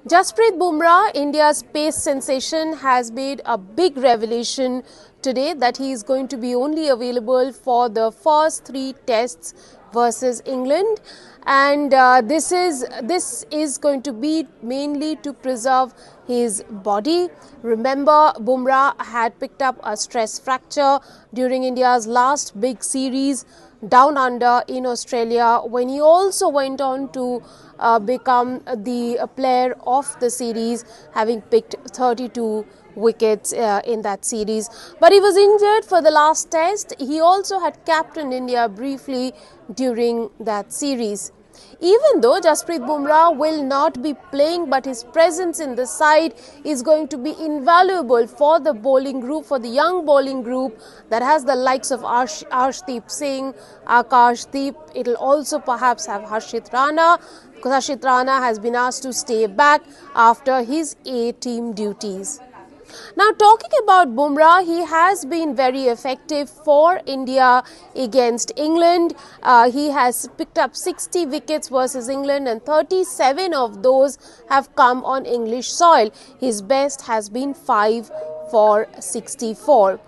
Jasprit Bumrah, India's pace sensation, has made a big revelation today that he is going to be only available for the first 3 tests versus England, and this is going to be mainly to preserve his body. Remember, Bumrah had picked up a stress fracture during India's last big series down under in Australia, when he also went on to become the player of the series, having picked 32 wickets in that series. But he was injured for the last test. He also had captained India briefly during that series. Even though Jasprit Bumrah will not be playing, but his presence in the side is going to be invaluable for the bowling group, for the young bowling group that has the likes of Arshdeep Singh, Akashdeep. It will also perhaps have Harshit Rana, because Harshit Rana has been asked to stay back after his A-team duties. Now, talking about Bumrah, he has been very effective for India against England. He has picked up 60 wickets versus England, and 37 of those have come on English soil. His best has been 5 for 64.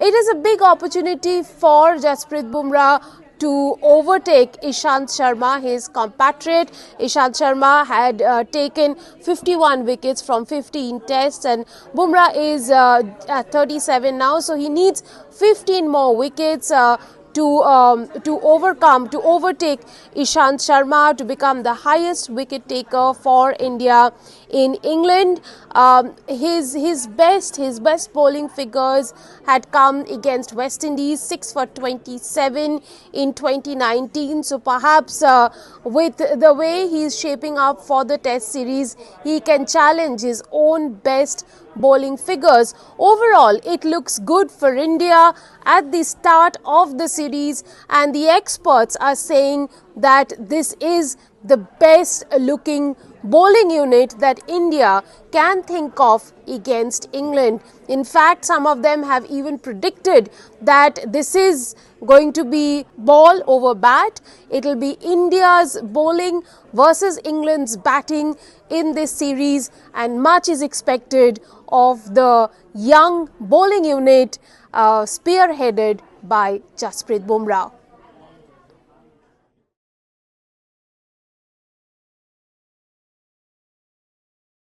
It is a big opportunity for Jasprit Bumrah to overtake Ishant Sharma, his compatriot. Ishant Sharma had taken 51 wickets from 15 tests, and Bumrah is at 37 now, so he needs 15 more wickets to overtake Ishant Sharma to become the highest wicket taker for India in England. His best bowling figures had come against West Indies, 6 for 27 in 2019. So perhaps with the way he is shaping up for the Test series, he can challenge his own best bowling figures. Overall, it looks good for India at the start of the series, and the experts are saying that this is the best looking bowling unit that India can think of against England. In fact, some of them have even predicted that this is going to be ball over bat. It will be India's bowling versus England's batting in this series, and much is expected of the young bowling unit spearheaded by Jasprit Bumrah.